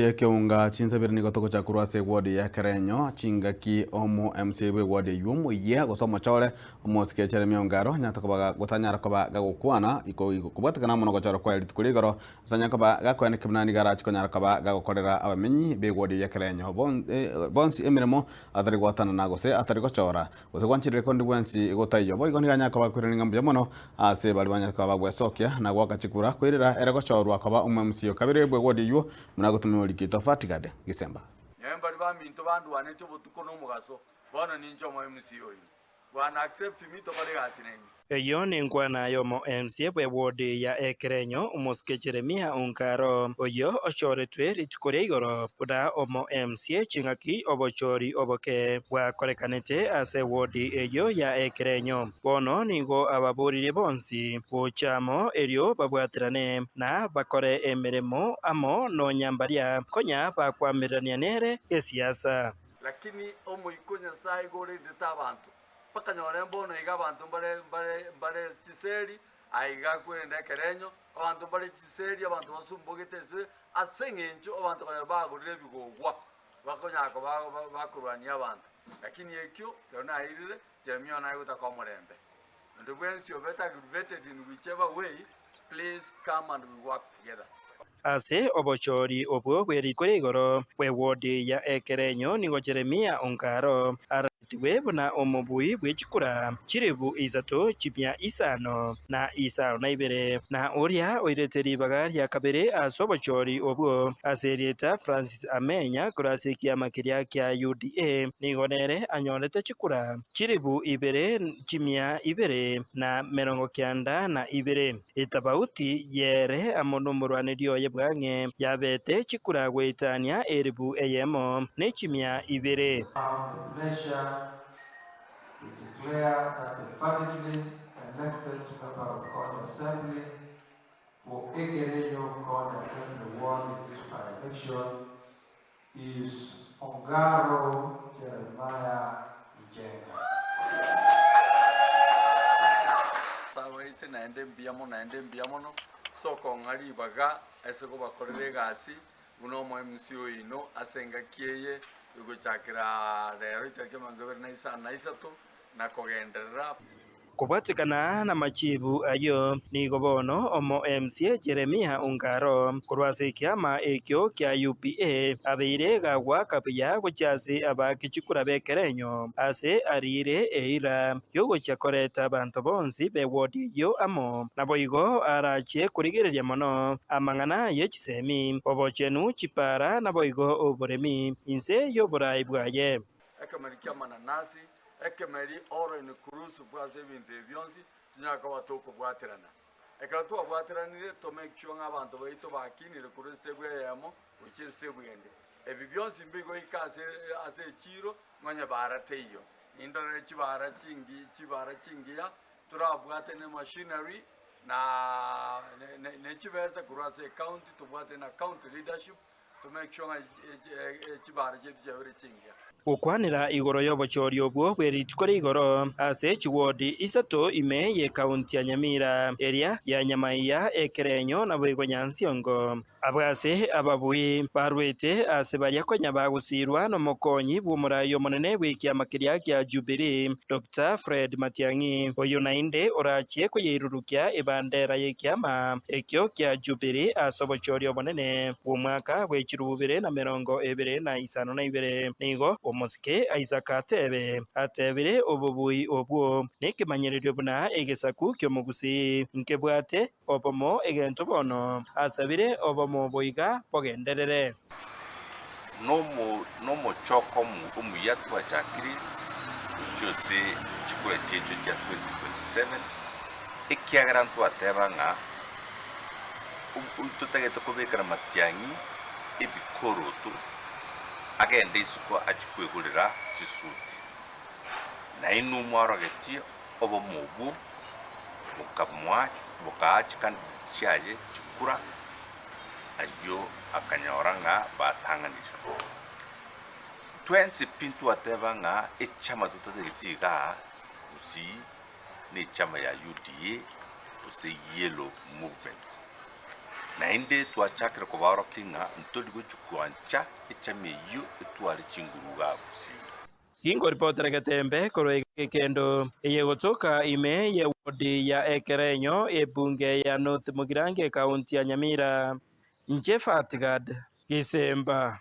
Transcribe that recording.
Keunga chinsabiri ni gotoko cha kurwase wadi ya Kerenyo chingaki omo MCB wadi yumu ye gosoma chole omo skechere miongaro nyata koba gotanyara koba gagukwana iko kubata kana mono gochoro kwa elitu kuligoro sanya koba gakwene kibnani gara chikonyara koba gagokorera abamenyi be wadi ya Kerenyo bonsi emiremo atari gwatana nagose atari gochora gose gwanchire kondi bwensi gotayo boy goni ganya koba kurenga mbyamono ase bali banya koba gwesokia na gwaka chikura kwirira ere gochorwa koba omo MCB kabire bwe wadi yu munagotumwe likito fatigade gisemba nyemba liba minto bandu wanete botuko no mugaso bona ninjo mo MCO bwana accept mi to kale gasinenyi eyo ni nkwana yomo MCA bwe wodi ya Ekerenyo umuskechere unkaro oyo ochoretwe ritukoria igoro buda omo MCA chingaki obochori oboke bwakorekanete ase wodi eyo ya Ekerenyo bono nigo ababurire bonsi buchamo eryo babwatirane na bakore emiremo amo no nyambaria konya bakwamirania nere esiasa lakini omo ikonya sai gore detabantu paka nyore mbono iga abantu bare tiseri aiga kwenda Kerenyo abantu bare tiseri abantu basumbogitese asengenjo abantu bagurire bigogwa bakonyako bakurwania abantu lakini ekyo tona irire Jeremia na yuta kwa murembe and when you better aggravated in whichever way please come and we work together ase obochori obwo bwerikore igoro bwe wodi ya Ekerenyo nigo Jeremia unkaro aratiwe buna omubui bwechikura chiribu isato chipya isano na isano na ibere na uria oireteri bagari ya kabere asobochori obwo aserieta Francis Amenya kurasikia makiria kya UDA nigo nere anyonete chikura chiribu ibere chimya ibere na merongo kyanda na ibere itabauti yere amono murwanirio bwange yabete chikura gwetania eribu eyemo nechimya ibere to declare that the validly elected member of God Assembly for Ekerenyo God Assembly Ward in this by-election is Ongaro Jeremiah Njenga. Sawa ise naende mbiamono soko ngari baga esego bakorere gasi uno mo MCO ino asenga kieye ugo chakira rero itarike mangoberna na isato na kogenderera kubatikana na machibu ayo nigo bono omo MCA Jeremia unkaro kurwase kiama ekyo kya UPA abeire gagwa kapiya guchasi abakichikura bekerenyo ase arire eira yogo chakoreta abantu bonsi be wodi yo amo naboigo arache kurigereria mono amangana yechisemi obochenu chipara naboigo oboremi inse yo burai bwaye akamarikia mananasi ekemeri oro in cruise bwaze binte byonsi tunyaka batoko bwaterana ekatu bwateranire to make sure abantu baito bakinire kuri stable yamo which is stable ende ebi byonsi mbigo ikase ase chiro mwanya barateyo indore chibara chingiya turabwate ne machinery na ne chibesa kurase county to bwate na county leadership to make sure chibara chetu chabere chingiya ukwanira igoro yobochori obwo bweritukore igoro ase chiwodi isato ime ye kaunti ya Nyamira area ya Nyamaiya Ekerenyo na bwego Nyansiongo abwase ababui barwete ase baria konya bagusirwa no mokonyi bw'umurayo monene bwikia makiria kya Jubilee Dr. Fred Matiang'i oyo nainde orachie kuyirurukia ibandera yekiama ekyo kya Jubilee asobochori obonene bw'umwaka bw'echirubire na mirongo ebere na isano na ibere nigo omusike Isaac atebire obubui obwo nekimanyererio buna egesaku kyomugusi nkebwate obomo egento bono asabire obomo boiga bogenderere nomo choko umuyatu wa chakiri chose chikura checho cha 2027 ikiagarantu atebanga tutagete kubekana Matiang'i ebikorotu agende isuko achikwegurira chisuti na inu mwarogeti obo mubu mukamwa bukachikan chaje chikura ayo akanyoranga batanganije twensi pintu atebanga echama tutagetiga usi ni chama ya UDA usi yellow movement na inde twachakira kubaro kinga ntoli guchukwancha ichameyo etwali chinguru gabusi Kingo ripotera Gatembe koro kendo yegotoka ime ye wodi ya Ekerenyo ebunge ya North Mugirange kaunti ya Nyamira. Nche Fatgad Kisemba.